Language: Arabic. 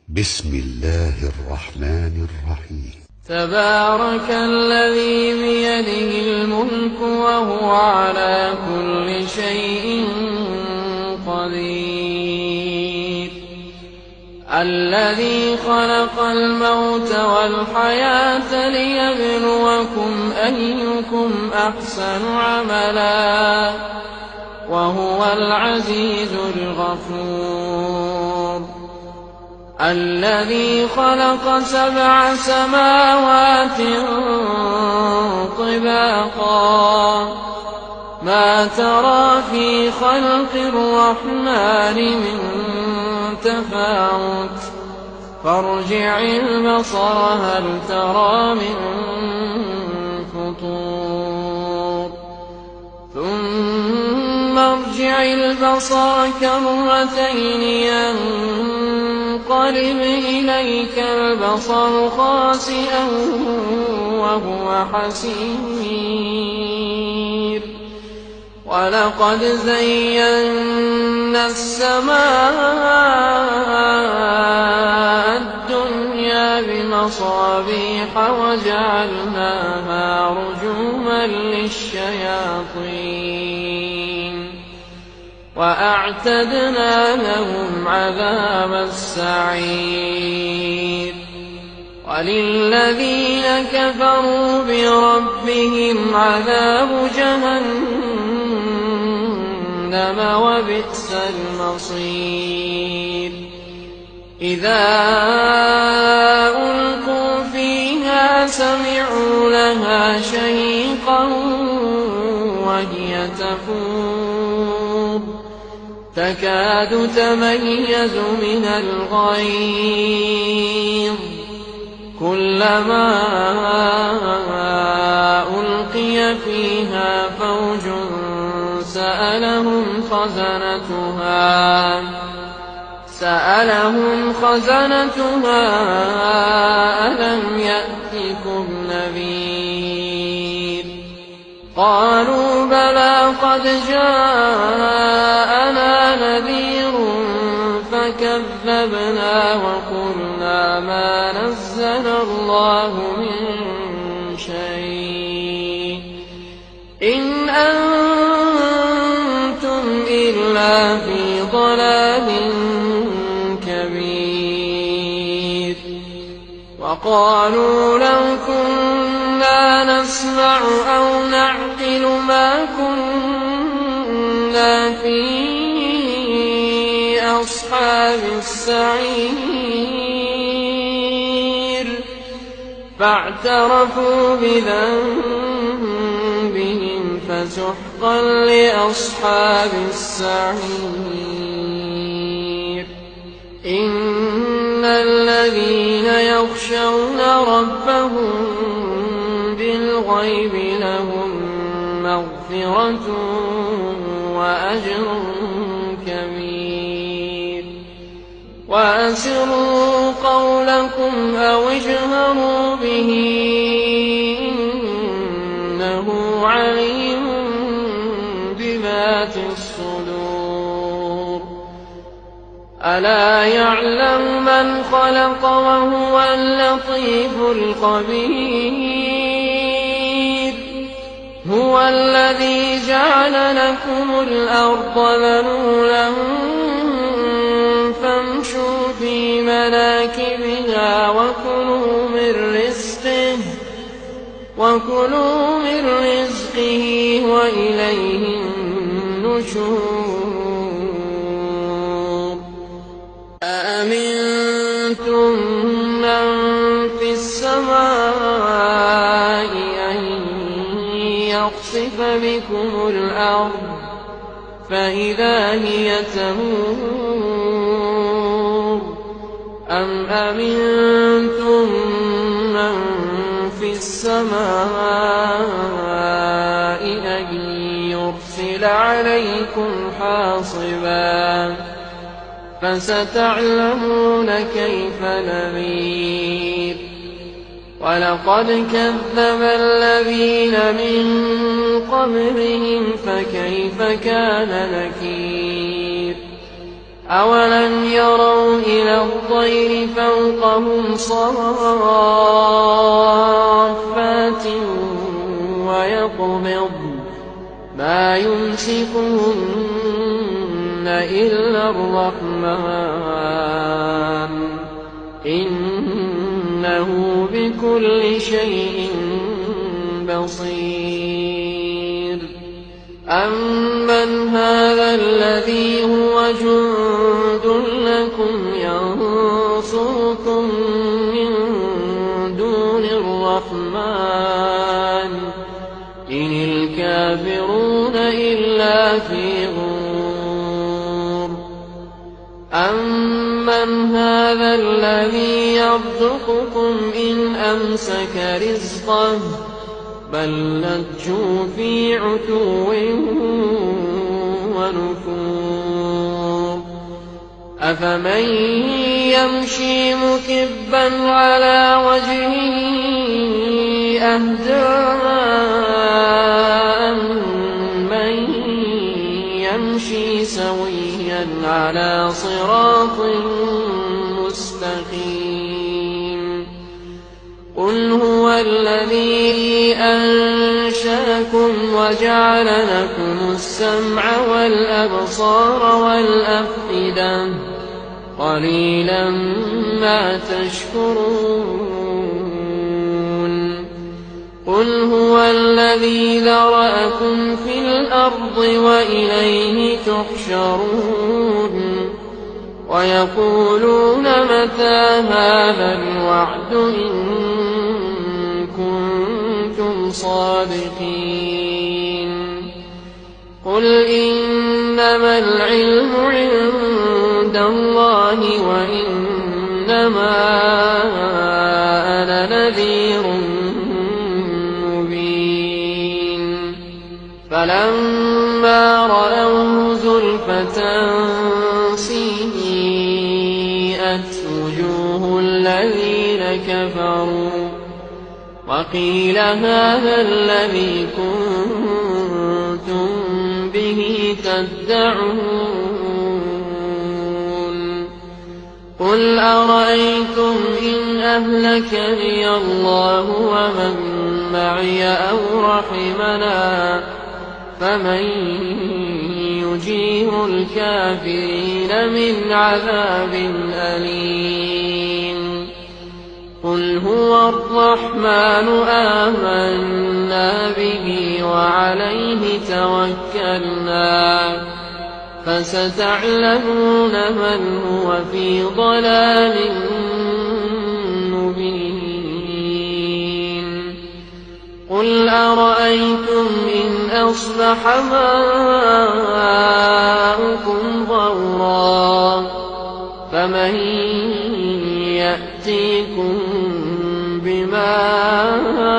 بسم الله الرحمن الرحيم. تبارك الذي بيده الملك وهو على كل شيء قدير، الذي خلق الموت والحياة ليبلوكم أيكم أحسن عملا وهو العزيز الغفور، الذي خلق 7 سماوات طباقا ما ترى في خلق الرحمن من تفاوت فارجع البصر هل ترى من فطور ثم ارجع البصر كرتين ينقلب إليك البصر خاسئا وهو حسير، ولقد زينا السماء الدنيا بمصابيح وجعلناها رجوما للشياطين وأعتدنا لهم عذاب السعير، وللذين كفروا بربهم عذاب جهنم وبئس المصير، إذا ألقوا فيها سمعوا لها شهيقا وهي تفور تكاد تميز من الغيظ، كلما ألقي فيها فوج سألهم خزنتها ألم يأتكم نذير، قالوا بلى قد جاءنا نذير فكذبنا وقلنا ما نزل الله من شيء إن أنتم إلا في ضلال كبير، وقالوا لو كنا نسمع أو نعقل ما كنا في أصحاب السعير، فاعترفوا بذنبهم فسحقا لأصحاب السعير، إن الذين يخشون ربهم بالغيب لهم مغفرة وأجر كبير، وأسروا قولكم أو اجهروا به إنه عليم بذات الصدور، ألا يعلم من خلق وهو اللطيف الخبير، هو الذي جعل لكم الأرض ذلولا فامشوا في مناكبها وكلوا من رزقه وإليه النشور، أأمنتم من في السماء أن يخسف بكم الأرض فإذا هي تمور، أم أمنتم من في السماء أن يرسل عليكم حاصبا فستعلمون كيف نذير، ولقد كذب الذين من قبلهم فكيف كان نكير، أولم يروا إلى الطير فوقهم صافات ويقبض ما يمسكهن إلا الرحمن إنه بكل شيء بصير أمن هذا الذي هو جند لكم ينصركم من دون الرحمن إن الكافرون إلا في غرور أمن هذا الذي يرزقكم إن أمسك رزقه بل لجوا في عتو ونفور أفمن يمشي مكبا على وجهه أهدى أمن يمشي سويا على صراط مستقيم قل هو الذي أنشأكم وجعل لكم السمع والأبصار والأفئدة قليلا ما تشكرون قل هو الذي ذرأكم في الأرض وإليه تحشرون ويقولون متى هذا الوعد إن كنتم صادقين قل إنما العلم عند الله وإنما أنا نذير مبين فلما رأوه زلفة سيئت وجوه الذين كفروا وقيل هذا الذي كنتم به تدعون قل أرأيتم إن أهلكني الله ومن معي أو رحمنا فمن يجير الكافرين من عذاب أليم قل هو الرحمن آمنا به وعليه توكلنا فستعلمون من هو في ضلال مبين قل أرأيتم إن أصبح ماؤكم غورا فمن يأتيكم بماء